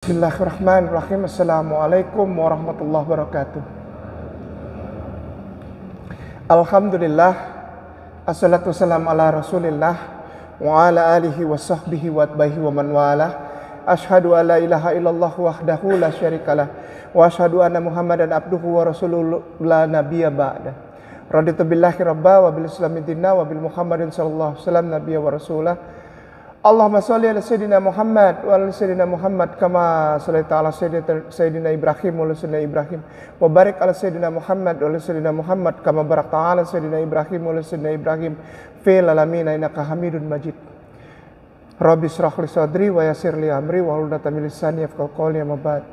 Bismillahirrahmanirrahim. Assalamualaikum warahmatullahi wabarakatuh. Alhamdulillah, assalatu wassalamu ala rasulillah wa ala alihi wa sahbihi wa atbahi wa man wala. Ashhadu an la ilaha illallah wahdahu la syarikalah wa ashhadu anna muhammadan abduhu wa rasuluhu la nabiyya ba'da. Raditu billahi rabba wa bil islami dinna wa bil muhammadin sallallahu alaihi wasallam nabiyya wa rasulah. Allahumma sholli ala sayyidina Muhammad wa ala sayyidina Muhammad kama shallaita ala sayyidina Ibrahim wa ala sayyidina Ibrahim wa barik ala sayyidina Muhammad wa ala sayyidina Muhammad kama barakta ala sayyidina Ibrahim wa ala sayyidina Ibrahim fil alamin innaka Hamidun Majid. Rabbi shrah li sadri wa yassir li amri wa hlul 'uqdatam min lisani yafqahu qawli amma ba'd.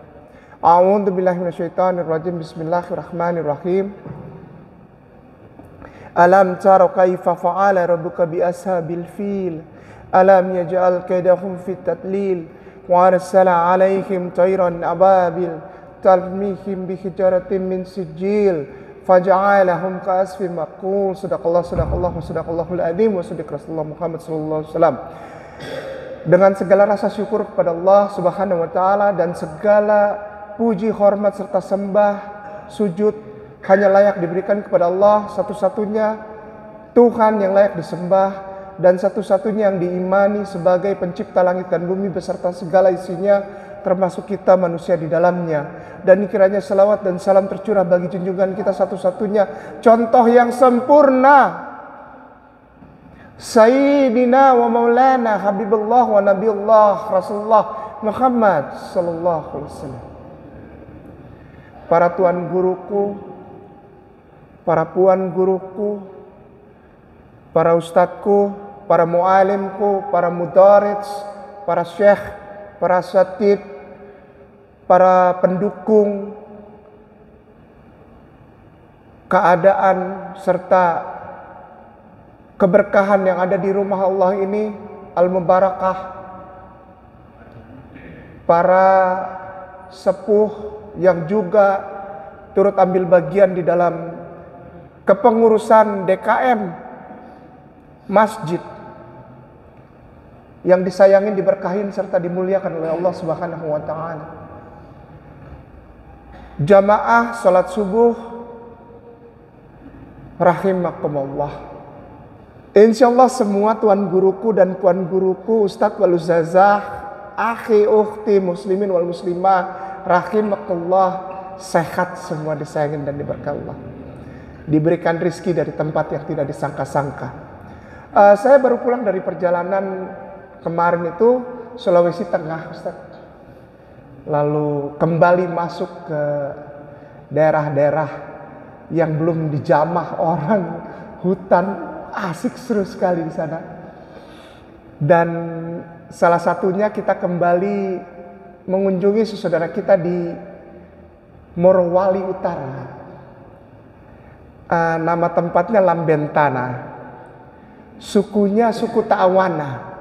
A'udzu billahi minasyaitonir rajim. Bismillahirrahmanirrahim. Alam tara kaifa fa'ala rabbuka bi ashabil fil alam yaj'al kaidahum fit tadlil wa arsala 'alaihim tayran ababil tarmihim bi hijaratin min sijil faj'alahum ka'asfin ma'kul. Sadaqallahul adzim wa sadaq Rasulullah Muhammad sallallahu alaihi wasallam. Dengan segala rasa syukur kepada Allah Subhanahu wa taala dan segala puji, hormat serta sembah, sujud hanya layak diberikan kepada Allah, satu-satunya Tuhan yang layak disembah dan satu-satunya yang diimani sebagai pencipta langit dan bumi beserta segala isinya, termasuk kita manusia di dalamnya. Dan kiranya salawat dan salam tercurah bagi junjungan kita satu-satunya contoh yang sempurna, Sayyidina wa Maulana Habibullah wa Nabiullah Rasulullah Muhammad sallallahu alaihi wasallam. Para tuan guruku, para puan guruku, para ustadku, para mu'alimku, para mudarris, para syekh, para asatid, para pendukung keadaan serta keberkahan yang ada di rumah Allah ini al-mubarakah, para sepuh yang juga turut ambil bagian di dalam kepengurusan DKM masjid yang disayangin, diberkahin serta dimuliakan oleh Allah Subhanahu wa taala. Jamaah salat subuh rahimakumullah. Insyaallah semua tuan guruku dan puan guruku, ustadz wal ustazah, akhi ukhti muslimin wal muslimah rahimakumullah, sehat semua, disayangin dan diberkahi Allah. Diberikan rizki dari tempat yang tidak disangka-sangka. Saya baru pulang dari perjalanan kemarin itu Sulawesi Tengah, Ustaz. Lalu kembali masuk ke daerah-daerah yang belum dijamah orang, hutan, asik seru sekali di sana. Dan salah satunya kita kembali mengunjungi saudara kita di Morowali Utara. Nama tempatnya Lambentana. Sukunya suku Ta'awana.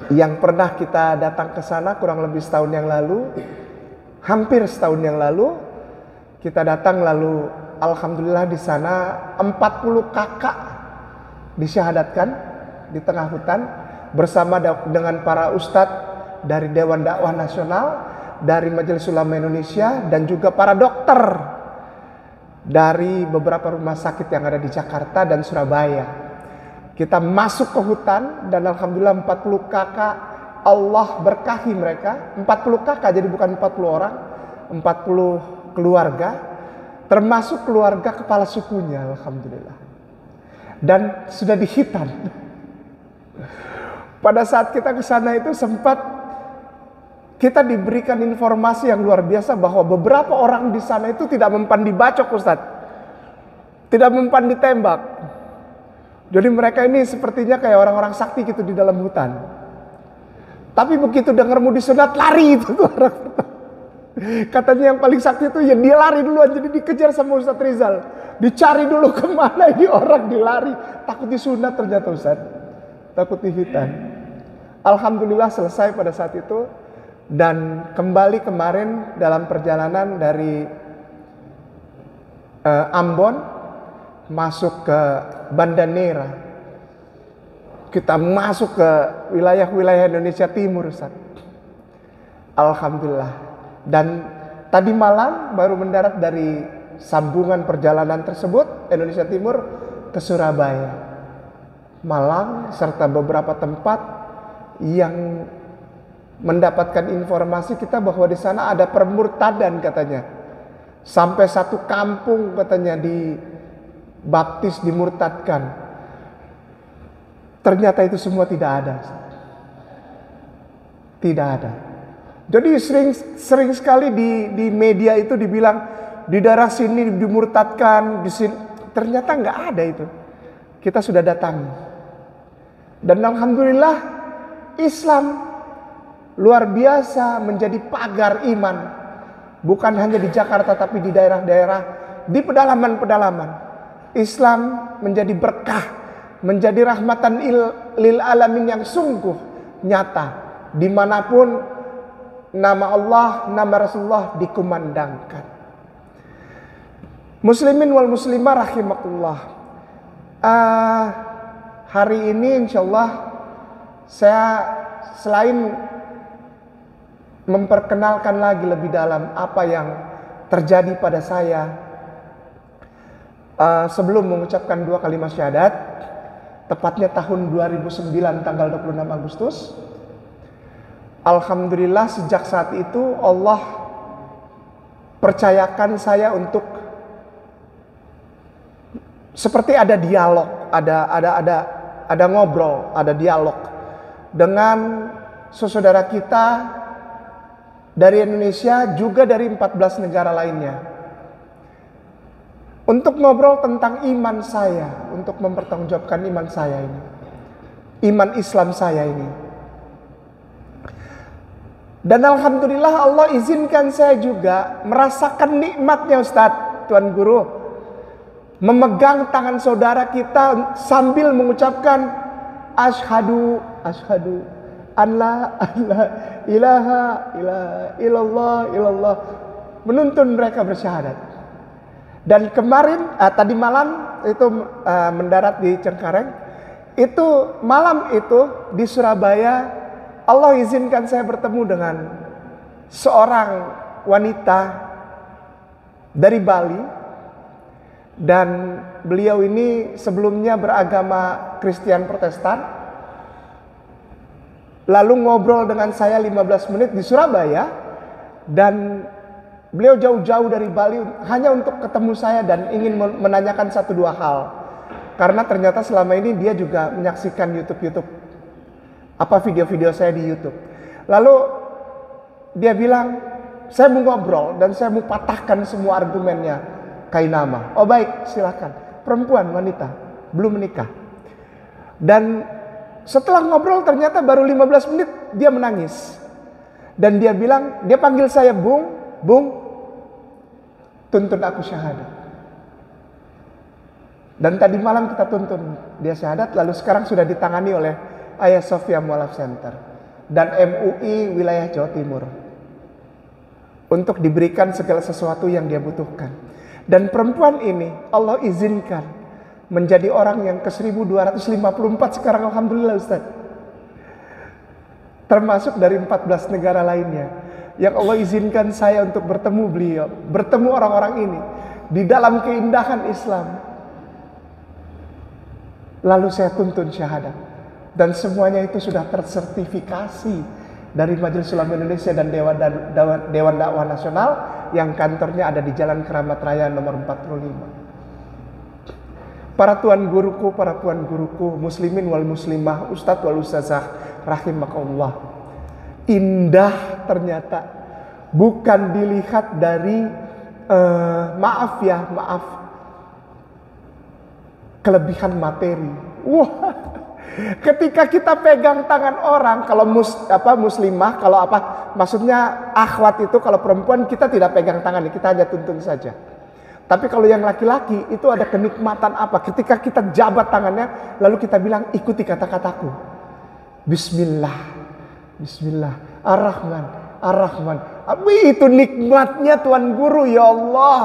Yang pernah kita datang ke sana kurang lebih setahun yang lalu, hampir setahun yang lalu kita datang, lalu alhamdulillah di sana 40 kakak disyahadatkan di tengah hutan bersama dengan para ustadz dari Dewan Dakwah Nasional, dari Majelis Ulama Indonesia, dan juga para dokter dari beberapa rumah sakit yang ada di Jakarta dan Surabaya. Kita masuk ke hutan dan alhamdulillah 40 kakak, Allah berkahi mereka. 40 kakak, jadi bukan 40 orang, 40 keluarga, termasuk keluarga kepala sukunya, alhamdulillah. Dan sudah dihitan. Pada saat kita ke sana itu sempat kita diberikan informasi yang luar biasa bahwa beberapa orang di sana itu tidak mempan dibacok, Ustaz. Tidak mempan ditembak. Jadi mereka ini sepertinya kayak orang-orang sakti gitu di dalam hutan. Tapi begitu dengar mau disunat, lari itu orang. Katanya yang paling sakti itu ya dia lari duluan, jadi dikejar sama Ustaz Rizal. Dicari dulu kemana ini orang, dilari. Takut disunat ternyata, Ustaz. Takut dihitan. Alhamdulillah selesai pada saat itu. Dan kembali kemarin dalam perjalanan dari Ambon masuk ke Banda Neira. Kita masuk ke wilayah-wilayah Indonesia Timur, Ustaz. Alhamdulillah. Dan tadi malam baru mendarat dari sambungan perjalanan tersebut Indonesia Timur ke Surabaya, Malang, serta beberapa tempat yang mendapatkan informasi kita bahwa di sana ada permurtadan katanya. Sampai satu kampung katanya dibaptis, dimurtadkan. Ternyata itu semua tidak ada. Tidak ada. Jadi sering sekali di media itu dibilang di daerah sini dimurtadkan, di sini ternyata nggak ada itu. Kita sudah datangi. Dan alhamdulillah Islam luar biasa menjadi pagar iman. Bukan hanya di Jakarta tapi di daerah-daerah, di pedalaman-pedalaman. Islam menjadi berkah, menjadi rahmatan lil alamin yang sungguh nyata. Dimanapun nama Allah, nama Rasulullah dikumandangkan. Muslimin wal muslimah rahimakumullah. Hari ini insya Allah saya selain memperkenalkan lagi lebih dalam apa yang terjadi pada saya sebelum mengucapkan 2 kalimat syahadat, tepatnya tahun 2009 tanggal 26 Agustus. Alhamdulillah sejak saat itu Allah percayakan saya untuk seperti ada dialog, ada ngobrol, ada dialog dengan saudara kita dari Indonesia, juga dari 14 negara lainnya, untuk ngobrol tentang iman saya, untuk mempertanggungjawabkan iman saya ini, iman Islam saya ini. Dan alhamdulillah Allah izinkan saya juga merasakan nikmatnya Ustadz, Tuan Guru, memegang tangan saudara kita sambil mengucapkan asyhadu an la ilaha illallah, menuntun mereka bersyahadat. Dan kemarin tadi malam itu mendarat di Cengkareng. Itu malam itu di Surabaya Allah izinkan saya bertemu dengan seorang wanita dari Bali, dan beliau ini sebelumnya beragama Kristen Protestan. Lalu ngobrol dengan saya 15 menit di Surabaya, dan beliau jauh-jauh dari Bali hanya untuk ketemu saya dan ingin menanyakan 1-2 hal. Karena ternyata selama ini dia juga menyaksikan video-video saya di YouTube. Lalu dia bilang, saya mau ngobrol dan saya mau patahkan semua argumennya Kainama. Oh baik, silakan. Perempuan, wanita, belum menikah. Dan setelah ngobrol ternyata baru 15 menit dia menangis. Dan dia bilang, dia panggil saya Bung, tuntun aku syahadat. Dan tadi malam kita tuntun dia syahadat, lalu sekarang sudah ditangani oleh Ayah Sofia Mualaf Center dan MUI wilayah Jawa Timur untuk diberikan segala sesuatu yang dia butuhkan. Dan perempuan ini Allah izinkan menjadi orang yang ke-1254 sekarang, alhamdulillah Ustaz. Termasuk dari 14 negara lainnya yang Allah izinkan saya untuk bertemu beliau, bertemu orang-orang ini di dalam keindahan Islam. Lalu saya tuntun syahadat, dan semuanya itu sudah tersertifikasi dari Majelis Ulama Indonesia dan Dewan Dakwah Nasional yang kantornya ada di Jalan Keramat Raya nomor 45. Para tuan guruku, muslimin wal muslimah, ustadz wal ustazah, rahimakumullah. Indah ternyata bukan dilihat dari maaf kelebihan materi. Wah, ketika kita pegang tangan orang, kalau muslimah, maksudnya akhwat itu kalau perempuan kita tidak pegang tangan, kita hanya tuntun saja. Tapi kalau yang laki-laki itu ada kenikmatan apa? Ketika kita jabat tangannya, lalu kita bilang ikuti kata-kataku. Bismillah, Ar-Rahman. Itu nikmatnya Tuan Guru, ya Allah,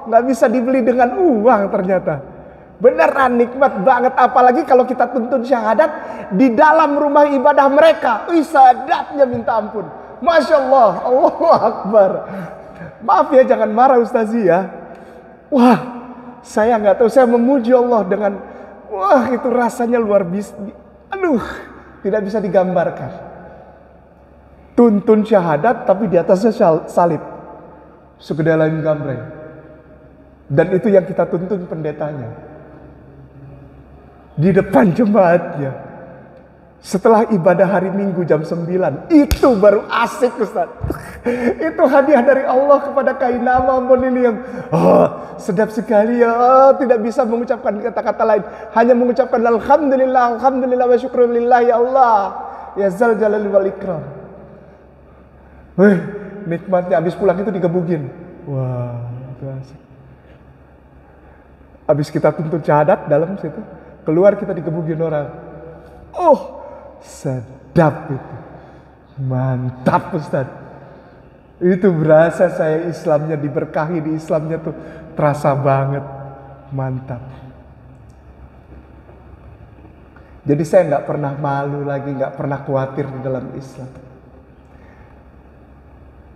nggak bisa dibeli dengan uang ternyata. Beneran nikmat banget, apalagi kalau kita tuntun syahadat di dalam rumah ibadah mereka. Sahadatnya minta ampun. Masya Allah, Allahu Akbar. Maaf ya, jangan marah Ustazi ya. Wah, saya nggak tahu, saya memuji Allah dengan, wah itu rasanya luar biasa. Aduh, tidak bisa digambarkan. Tuntun syahadat tapi di atasnya salib. Segede lain gambreng. Dan itu yang kita tuntun pendetanya. Di depan jemaatnya. Setelah ibadah hari Minggu jam 9. Itu baru asik Ustaz. Itu hadiah dari Allah kepada Kainama Ambon ini yang sedap sekali ya. Tidak bisa mengucapkan kata-kata lain. Hanya mengucapkan Alhamdulillah, Alhamdulillah wa syukurillah ya Allah. Ya Zal Jalali wal Ikram. Wih, nikmatnya habis pulang itu digebugin. Wah, itu asik. Habis kita tuntut syahadat dalam situ. Keluar kita digebugin orang. Oh, sedap itu. Mantap Ustaz. Itu berasa saya Islamnya diberkahi, di Islamnya tuh terasa banget. Mantap. Jadi saya nggak pernah malu lagi, nggak pernah khawatir di dalam Islam.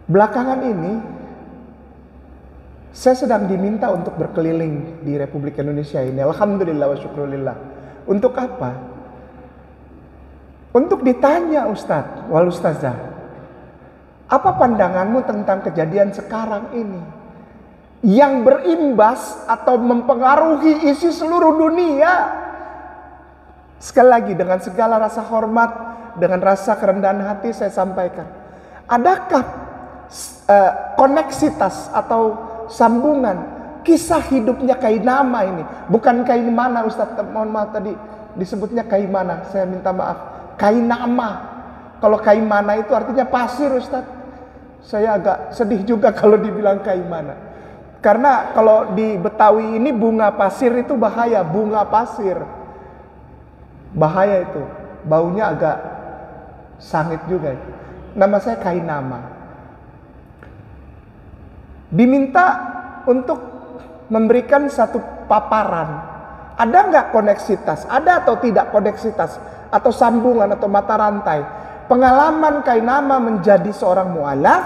Belakangan ini saya sedang diminta untuk berkeliling di Republik Indonesia ini. Alhamdulillah wa syukurillah. Untuk apa? Untuk ditanya Ustadz wal Ustazah, apa pandanganmu tentang kejadian sekarang ini yang berimbas atau mempengaruhi isi seluruh dunia? Sekali lagi dengan segala rasa hormat, dengan rasa kerendahan hati saya sampaikan. Adakah koneksitas atau sambungan kisah hidupnya Kainama ini? Bukan Kainama Ustaz, mohon maaf tadi disebutnya Kaimana, saya minta maaf. Kainama. Kalau Kaimana itu artinya pasir Ustaz. Saya agak sedih juga kalau dibilang Kaimana. Karena kalau di Betawi ini bunga pasir itu bahaya, bunga pasir. Bahaya itu. Baunya agak sangit juga itu. Nama saya Kainama. Diminta untuk memberikan satu paparan. Ada nggak koneksitas? Ada atau tidak koneksitas? Atau sambungan atau mata rantai pengalaman Kainama menjadi seorang mu'alaf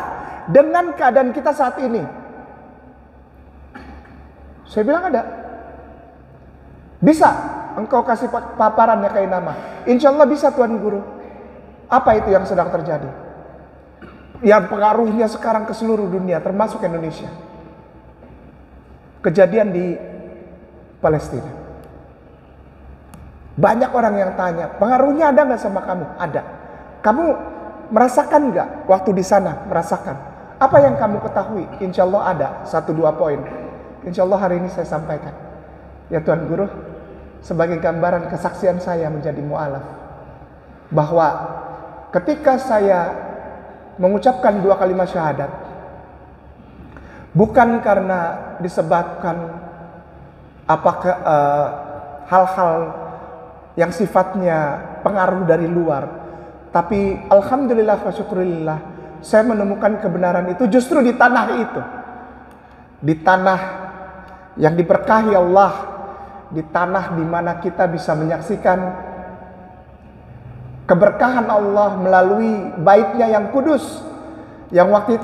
dengan keadaan kita saat ini? Saya bilang ada. Bisa engkau kasih paparannya Kainama? Insya Allah bisa Tuan Guru. Apa itu yang sedang terjadi? Yang pengaruhnya sekarang ke seluruh dunia termasuk Indonesia. Kejadian di Palestina. Banyak orang yang tanya, pengaruhnya ada nggak sama kamu? Ada. Kamu merasakan nggak waktu di sana? Merasakan. Apa yang kamu ketahui? Insya Allah ada 1-2 poin. Insya Allah hari ini saya sampaikan. Ya Tuan Guru, sebagai gambaran kesaksian saya menjadi mu'alaf, bahwa ketika saya mengucapkan 2 kalimat syahadat, bukan karena disebabkan apakah hal-hal yang sifatnya pengaruh dari luar, tapi alhamdulillah wa syukurillah, saya menemukan kebenaran itu justru di tanah itu, di tanah yang diberkahi Allah, di tanah di mana kita bisa menyaksikan keberkahan Allah melalui baitnya yang kudus, yang waktu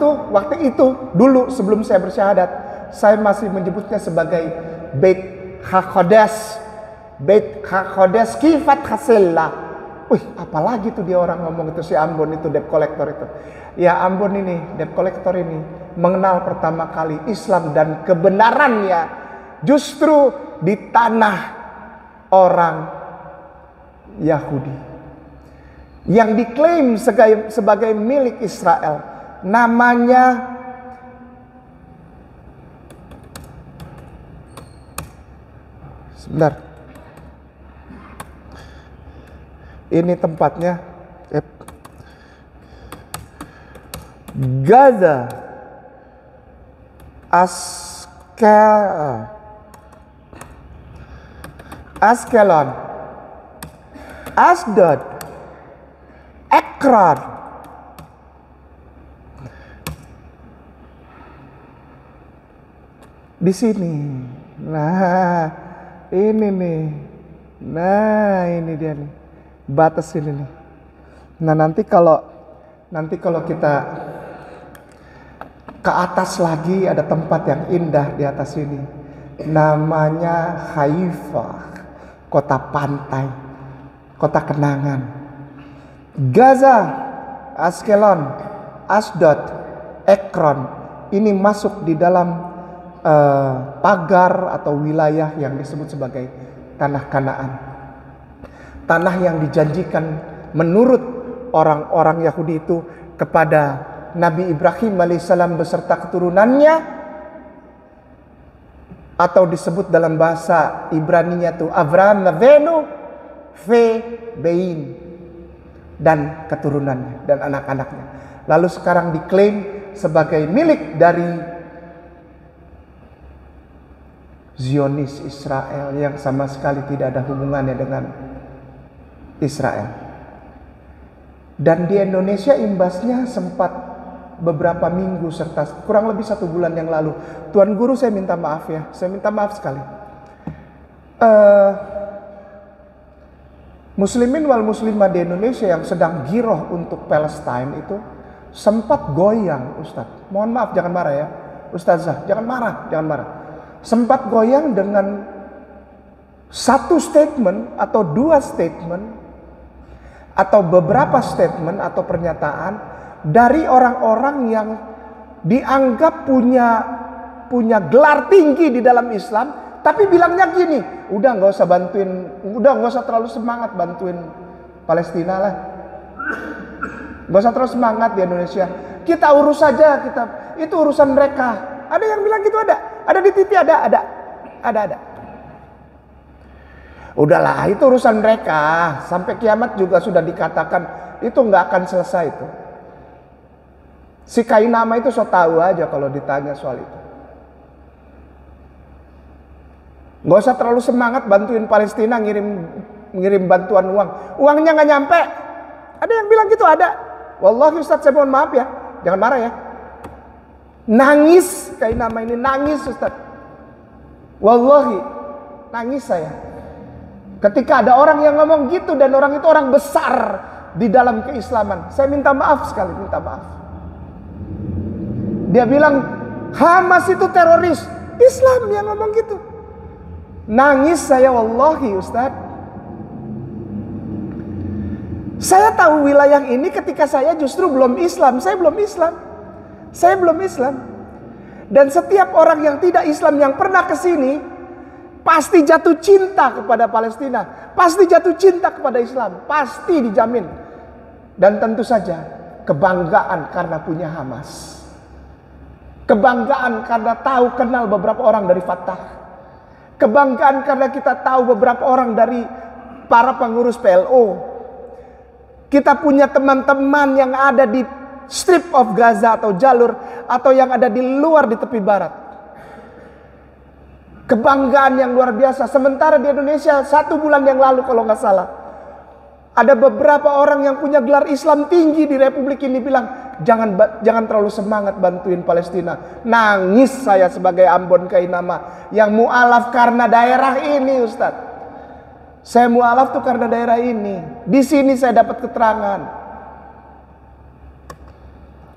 itu dulu sebelum saya bersyahadat, saya masih menyebutnya sebagai Bait HaQodes. Bait HaQodes kifat hasillah. Wih, apalagi tuh dia orang ngomong itu, si Ambon itu, debt collector itu. Ya Ambon ini, debt collector ini mengenal pertama kali Islam dan kebenarannya justru di tanah orang Yahudi yang diklaim sebagai milik Israel. Namanya sebentar. Ini tempatnya Gaza, Askelon, Asdod, Ekron. Di sini. Nah, ini nih. Nah, ini dia nih. Batas ini nih. Nah, nanti kalau Nanti kalau kita ke atas lagi ada tempat yang indah di atas ini. Namanya Haifa, kota pantai, kota kenangan. Gaza, Askelon, Asdod, Ekron, ini masuk di dalam pagar atau wilayah yang disebut sebagai tanah Kanaan. Tanah yang dijanjikan menurut orang-orang Yahudi itu kepada Nabi Ibrahim alaihissalam beserta keturunannya, atau disebut dalam bahasa Ibrani-nya itu Avraham Avinu ve Bein, dan keturunannya dan anak-anaknya. Lalu sekarang diklaim sebagai milik dari Zionis Israel yang sama sekali tidak ada hubungannya dengan Israel. Dan di Indonesia imbasnya sempat beberapa minggu serta kurang lebih 1 bulan yang lalu. Tuan Guru, saya minta maaf ya, saya minta maaf sekali. Muslimin wal muslimah di Indonesia yang sedang giroh untuk Palestine itu sempat goyang, Ustadz. Mohon maaf, jangan marah ya, Ustazah, jangan marah, jangan marah. Sempat goyang dengan 1 statement atau 2 statement atau beberapa statement atau pernyataan dari orang-orang yang dianggap punya gelar tinggi di dalam Islam, tapi bilangnya gini, udah nggak usah terlalu semangat bantuin Palestina lah, nggak usah terlalu semangat di Indonesia, kita urus saja, itu urusan mereka. Ada yang bilang gitu, ada di TV, ada. Udahlah, itu urusan mereka. Sampai kiamat juga sudah dikatakan itu nggak akan selesai itu. Si Kainama itu so tahu aja kalau ditanya soal itu. Nggak usah terlalu semangat bantuin Palestina, ngirim bantuan uang. Uangnya nggak nyampe. Ada yang bilang gitu, ada. Wallahi Ustadz, saya mohon maaf ya, jangan marah ya. Nangis Kainama ini, nangis Ustadz. Wallahi nangis saya ketika ada orang yang ngomong gitu, dan orang itu orang besar di dalam keislaman. Saya minta maaf sekali, minta maaf. Dia bilang Hamas itu teroris. Islam yang ngomong gitu. Nangis saya wallahi Ustadz. Saya tahu wilayah ini ketika saya justru belum Islam. Saya belum Islam. Dan setiap orang yang tidak Islam yang pernah ke sini pasti jatuh cinta kepada Palestina, pasti jatuh cinta kepada Islam, pasti dijamin. Dan tentu saja kebanggaan karena punya Hamas. Kebanggaan karena tahu kenal beberapa orang dari Fatah. Kebanggaan karena kita tahu beberapa orang dari para pengurus PLO. Kita punya teman-teman yang ada di strip of Gaza atau jalur, atau yang ada di luar di tepi barat. Kebanggaan yang luar biasa. Sementara di Indonesia 1 bulan yang lalu kalau nggak salah, ada beberapa orang yang punya gelar Islam tinggi di Republik ini bilang jangan terlalu semangat bantuin Palestina. Nangis saya sebagai Ambon Kainama yang mu'alaf karena daerah ini, Ustadz. Saya mu'alaf tuh karena daerah ini. Di sini saya dapat keterangan.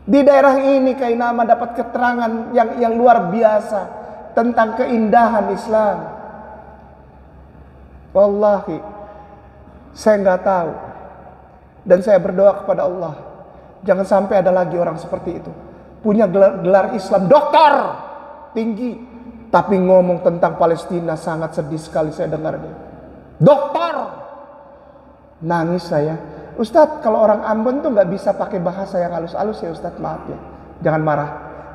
Di daerah ini Kainama dapat keterangan yang luar biasa tentang keindahan Islam. Wallahi saya nggak tahu, dan saya berdoa kepada Allah jangan sampai ada lagi orang seperti itu punya gelar Islam doktor tinggi, tapi ngomong tentang Palestina. Sangat sedih sekali saya dengarnya. Doktor, nangis saya. Ustadz, kalau orang Ambon tuh nggak bisa pakai bahasa yang halus-halus ya Ustadz, maaf ya, jangan marah.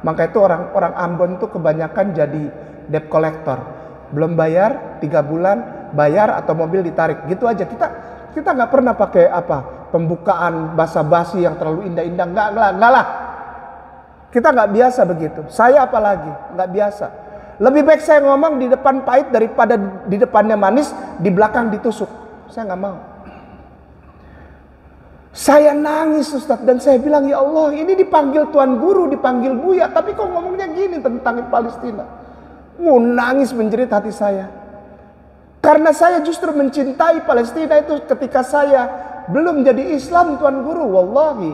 Maka itu orang Ambon tuh kebanyakan jadi debt collector, belum bayar 3 bulan, bayar atau mobil ditarik, gitu aja. Kita nggak pernah pakai pembukaan basa-basi yang terlalu indah-indah, nggak lah. Kita nggak biasa begitu. Saya apalagi nggak biasa. Lebih baik saya ngomong di depan pahit daripada di depannya manis, di belakang ditusuk. Saya nggak mau. Saya nangis Ustadz, dan saya bilang ya Allah, ini dipanggil Tuan Guru, dipanggil Buya, tapi kok ngomongnya gini tentang Palestina. Nangis menjerit hati saya. Karena saya justru mencintai Palestina itu ketika saya belum jadi Islam, Tuan Guru, wallahi.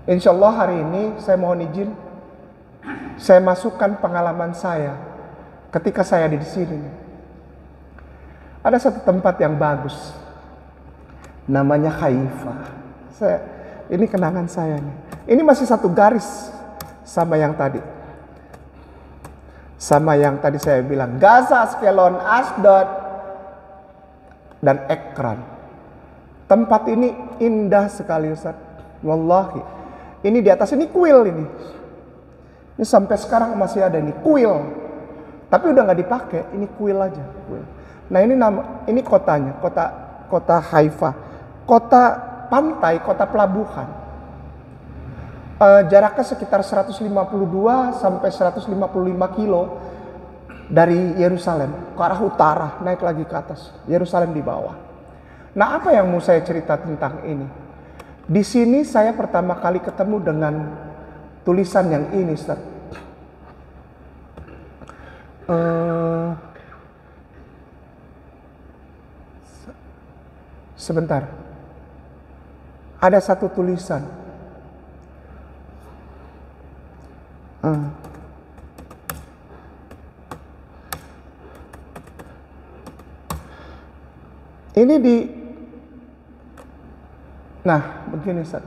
Insya Allah hari ini saya mohon izin, saya masukkan pengalaman saya ketika saya di sini. Ada satu tempat yang bagus, namanya Haifa. Ini kenangan saya nih. Ini masih satu garis sama yang tadi. Sama yang tadi saya bilang, Gaza, Askelon, Asdod, dan Ekron. Tempat ini indah sekali Ustaz. Wallahi. Ini di atas ini kuil ini. Ini sampai sekarang masih ada ini kuil. Tapi udah nggak dipakai, ini kuil aja. Kuil. Nah ini kotanya, kota Haifa. Kota pantai, kota pelabuhan. Jaraknya sekitar 152 sampai 155 kilo dari Yerusalem ke arah utara, naik lagi ke atas. Yerusalem di bawah. Nah, apa yang mau saya cerita tentang ini? Di sini saya pertama kali ketemu dengan tulisan yang ini, Ustaz. Sebentar. Ada satu tulisan. Ini nah begini Ustaz.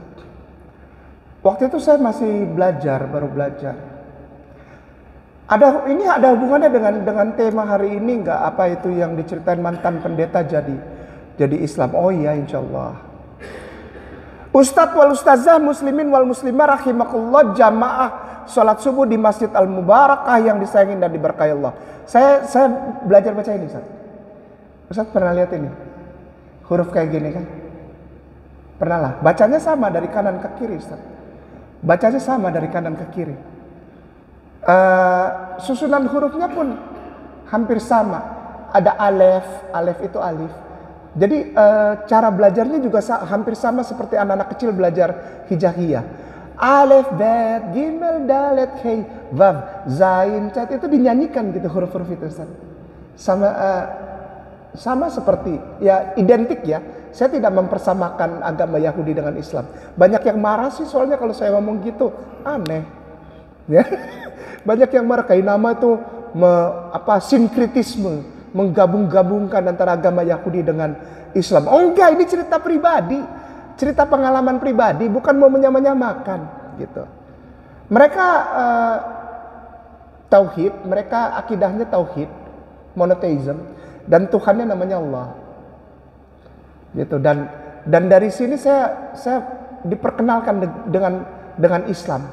Waktu itu saya masih baru belajar. Ini ada hubungannya dengan tema hari ini nggak? Apa itu yang diceritain mantan pendeta jadi Islam? Oh iya, insya Allah. Ustadz wal ustazah muslimin wal muslimah rahimakumullah, jamaah sholat subuh di Masjid Al-Mubarakah yang disayangi dan diberkahi Allah. Saya belajar baca ini Ustaz. Ustaz pernah lihat ini? Huruf kayak gini kan? Pernah lah. Bacanya sama dari kanan ke kiri Ustaz. Bacanya sama dari kanan ke kiri. Susunan hurufnya pun hampir sama. Ada alef itu alif. Jadi cara belajarnya juga hampir sama seperti anak-anak kecil belajar hijaiyah. Alef, bet, gimel, dalet, hei, vav, zain, cat, itu dinyanyikan gitu huruf-huruf itu Ustaz. Sama seperti, ya identik ya. Saya tidak mempersamakan agama Yahudi dengan Islam. Banyak yang marah sih soalnya kalau saya ngomong gitu, aneh. Ya. Banyak yang marah kayak nama itu sinkritisme, menggabung-gabungkan antara agama Yahudi dengan Islam. Oh enggak, ini cerita pribadi, cerita pengalaman pribadi, bukan mau menyamakan gitu. Mereka tauhid, mereka akidahnya tauhid, monotheism, dan Tuhannya namanya Allah. Gitu. Dan dari sini saya diperkenalkan dengan Islam.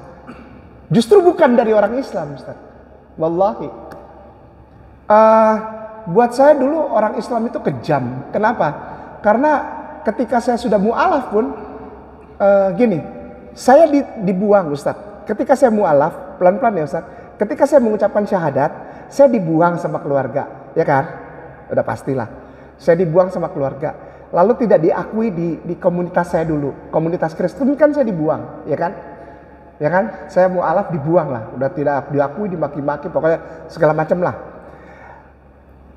Justru bukan dari orang Islam, Ustaz. Wallahi. Buat saya dulu orang Islam itu kejam. Kenapa? Karena ketika saya sudah mu'alaf pun gini, saya dibuang Ustaz. Ketika saya mu'alaf, pelan-pelan ya Ustaz. Ketika saya mengucapkan syahadat, saya dibuang sama keluarga, ya kan? Udah pastilah. Saya dibuang sama keluarga. Lalu tidak diakui di komunitas saya dulu. Komunitas Kristen kan saya dibuang, ya kan? Ya kan? Saya mu'alaf dibuang lah. Udah tidak diakui, dimaki-maki, pokoknya segala macam lah.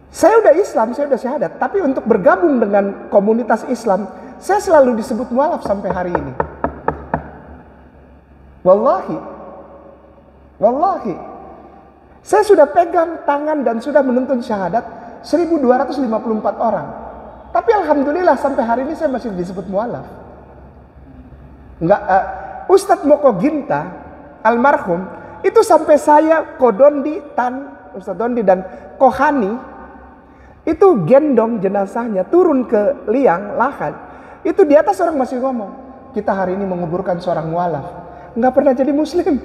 Saya udah Islam, saya udah syahadat. Tapi untuk bergabung dengan komunitas Islam, saya selalu disebut mu'alaf sampai hari ini. Wallahi. Saya sudah pegang tangan dan sudah menuntun syahadat 1254 orang. Tapi alhamdulillah sampai hari ini saya masih disebut mu'alaf. Ustadz Moko Ginta almarhum itu sampai saya Ustadz Dondi dan Kohani itu gendong jenazahnya turun ke liang lahat. Itu di atas orang masih ngomong, kita hari ini menguburkan seorang mu'alaf, nggak pernah jadi muslim.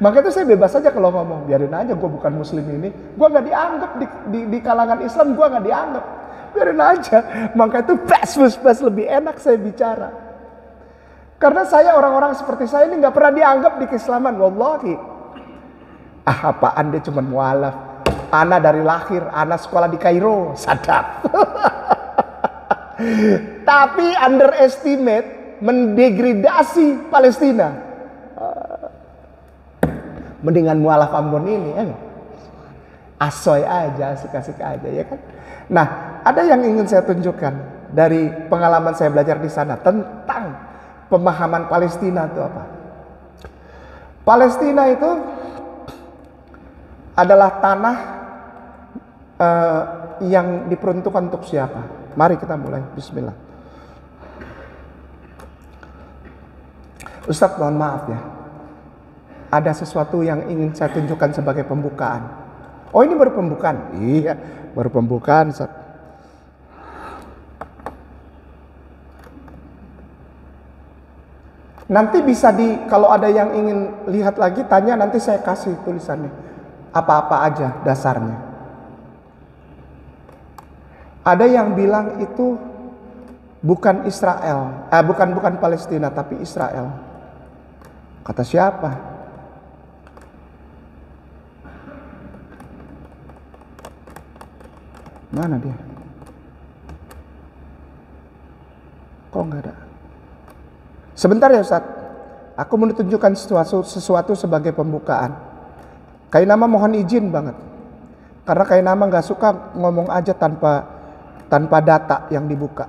Maka itu saya bebas aja kalau ngomong, biarin aja, gue bukan muslim ini, gue nggak dianggap di kalangan Islam, gue nggak dianggap, biarin aja. Maka itu pas lebih enak saya bicara. Karena saya orang-orang seperti saya ini nggak pernah dianggap di keislaman, wallahi. Apaan dia cuma mu'alaf? Ana dari lahir, ana sekolah di Kairo, sadap. Tapi underestimate, mendegradasi Palestina. Mendingan mu'alaf Ambon ini, asoy aja, asik-asik aja, ya kan? Nah, ada yang ingin saya tunjukkan dari pengalaman saya belajar di sana tentang pemahaman Palestina itu apa? Palestina itu adalah tanah yang diperuntukkan untuk siapa? Mari kita mulai. Bismillah. Ustadz, mohon maaf ya. Ada sesuatu yang ingin saya tunjukkan sebagai pembukaan. Oh, ini baru pembukaan? Iya, baru pembukaan, Ustadz. Nanti bisa kalau ada yang ingin lihat lagi, tanya, nanti saya kasih tulisannya. Apa-apa aja dasarnya. Ada yang bilang itu bukan Israel, bukan Palestina, tapi Israel. Kata siapa? Mana dia? Kok nggak ada? Sebentar ya Ustaz, aku mau tunjukkan sesuatu sebagai pembukaan. Kainama mohon izin banget, karena Kainama nggak suka ngomong aja tanpa data yang dibuka.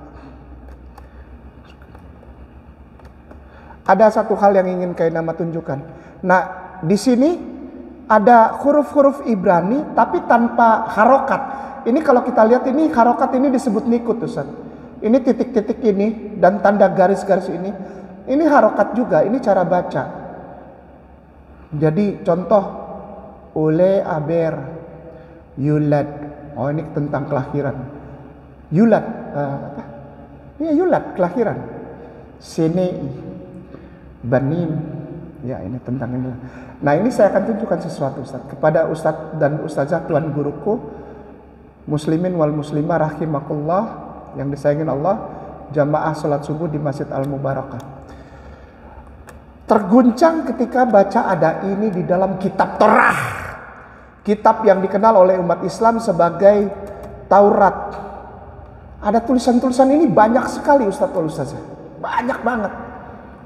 Ada satu hal yang ingin Kainama tunjukkan. Nah, di sini ada huruf-huruf Ibrani tapi tanpa harokat. Ini kalau kita lihat ini harokat ini disebut nikut Ustaz. Ini titik-titik ini dan tanda garis-garis ini. Ini harokat juga, ini cara baca. Jadi contoh ule aber yulad. Oh, ini tentang kelahiran. Yulad apa? Ini yulad, kelahiran. Sini banim. Ya, ini tentang ini. Nah, ini saya akan tunjukkan sesuatu Ustaz kepada Ustaz dan Ustazah tuan guruku, muslimin wal muslimah rahimakumullah yang disayangin Allah, jamaah salat subuh di Masjid Al-Mubarakah. Terguncang ketika baca ada ini di dalam kitab Torah, kitab yang dikenal oleh umat Islam sebagai Taurat. Ada tulisan-tulisan ini banyak sekali Ustadz wal Ustazah, banyak banget.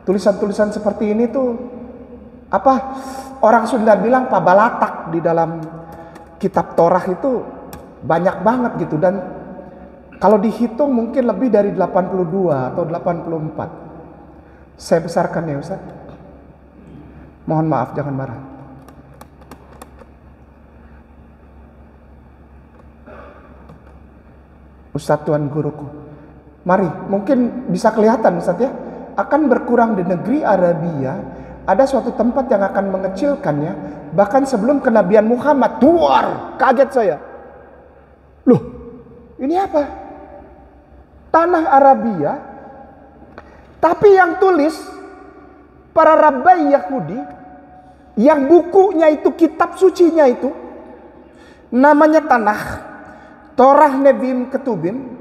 Tulisan-tulisan seperti ini tuh orang Sunda bilang pabalatak di dalam kitab Torah itu banyak banget gitu, dan kalau dihitung mungkin lebih dari 82 atau 84. Saya besarkan ya Ustaz. Mohon maaf, jangan marah. Ustaz tuan guruku, mari, mungkin bisa kelihatan Ustaz ya, akan berkurang di negeri Arabia. Ada suatu tempat yang akan mengecilkannya, bahkan sebelum kenabian Muhammad. Duar, kaget saya. Loh, ini apa? Tanah Arabia, tapi yang tulis para rabai Yahudi, yang bukunya itu, kitab sucinya itu namanya Tanakh, Torah Nevi'im Ketubim.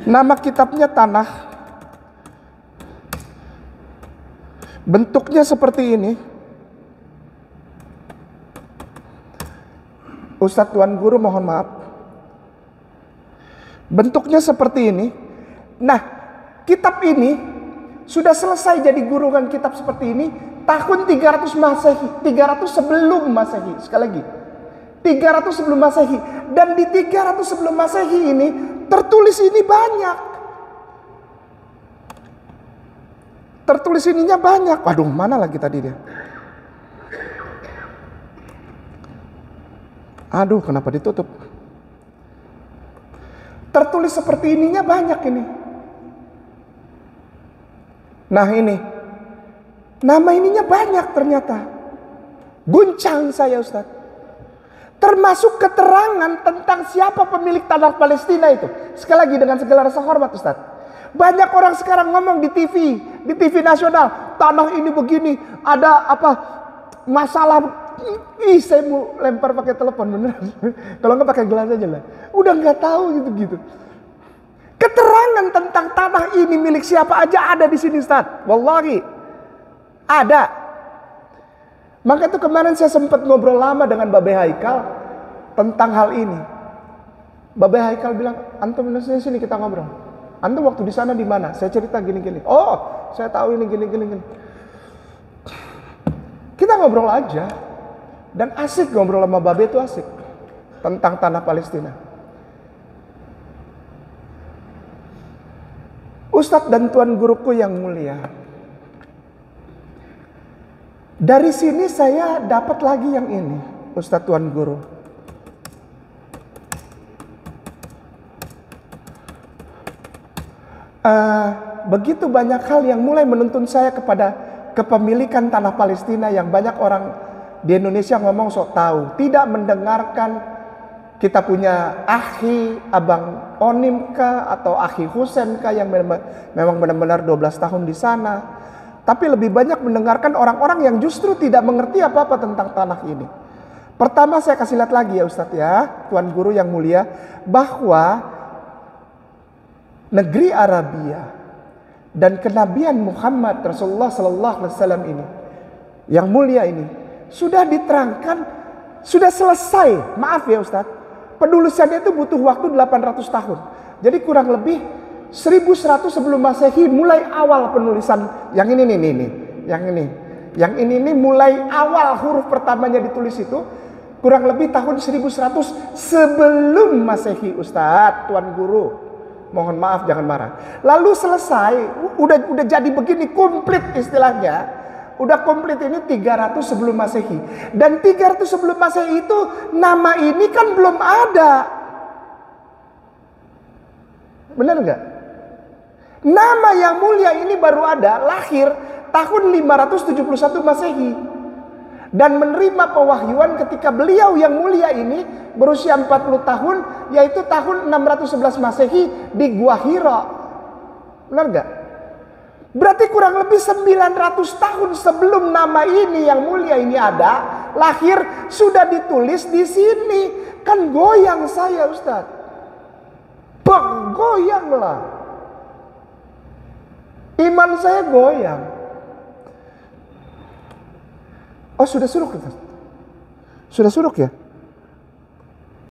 Nama kitabnya Tanakh. Bentuknya seperti ini. Ustadz tuan guru mohon maaf. Bentuknya seperti ini. Nah, kitab ini sudah selesai jadi gurungan kitab seperti ini tahun 300 Masehi, 300 sebelum Masehi. Sekali lagi, 300 sebelum Masehi. Dan di 300 sebelum Masehi ini tertulis ini banyak. Tertulis ininya banyak. Waduh, mana lagi tadi dia? Aduh, kenapa ditutup? Tertulis seperti ininya banyak ini. Nah ini, nama ininya banyak ternyata. Guncang saya Ustaz. Termasuk keterangan tentang siapa pemilik tanah Palestina itu. Sekali lagi dengan segala rasa hormat Ustaz. Banyak orang sekarang ngomong di TV nasional, tanah ini begini, ada masalah. Saya mau lempar pakai telepon beneran. Kalau nggak pakai gelas aja lah. Udah nggak tahu gitu. Keterangan tentang tanah ini milik siapa aja ada di sini Ustaz. Wallahi ada. Maka itu kemarin saya sempat ngobrol lama dengan Babe Haikal tentang hal ini. Babe Haikal bilang, antum sini kita ngobrol. Antum waktu di sana di mana? Saya cerita gini. Oh, saya tahu ini gini. Kita ngobrol aja. Dan asik ngobrol sama Babe itu asik. Tentang tanah Palestina. Ustadz dan Tuan Guruku yang mulia, dari sini saya dapat lagi yang ini, Ustadz Tuan Guru. Begitu banyak hal yang mulai menuntun saya kepada kepemilikan tanah Palestina yang banyak orang di Indonesia ngomong sok tahu, tidak mendengarkan kita punya akhi Abang Onim kah atau akhi Husen kah yang memang benar-benar 12 tahun di sana, tapi lebih banyak mendengarkan orang-orang yang justru tidak mengerti apa-apa tentang tanah ini. Pertama saya kasih lihat lagi ya Ustadz ya, Tuan Guru yang mulia, bahwa negeri Arabia dan kenabian Muhammad Rasulullah Sallallahu Alaihi Wasallam ini, yang mulia ini, sudah diterangkan, sudah selesai. Maaf ya Ustadz, penulisannya itu butuh waktu 800 tahun. Jadi kurang lebih 1100 sebelum Masehi mulai awal penulisan yang ini nih, yang ini mulai awal huruf pertamanya ditulis itu kurang lebih tahun 1100 sebelum Masehi Ustadz, Tuan Guru. Mohon maaf jangan marah. Lalu selesai, udah jadi begini, komplit istilahnya. Udah komplit ini 300 sebelum Masehi. Dan 300 sebelum Masehi itu nama ini kan belum ada. Benar nggak? Nama yang mulia ini baru ada, lahir tahun 571 Masehi. Dan menerima pewahyuan ketika beliau yang mulia ini berusia 40 tahun, yaitu tahun 611 Masehi di Gua Hira. Benar nggak? Berarti kurang lebih 900 tahun sebelum nama ini yang mulia ini ada, lahir, sudah ditulis di sini. Kan goyang saya Ustadz. Bang, goyang lah. Iman saya goyang. Oh sudah suruk ya? Sudah suruk ya?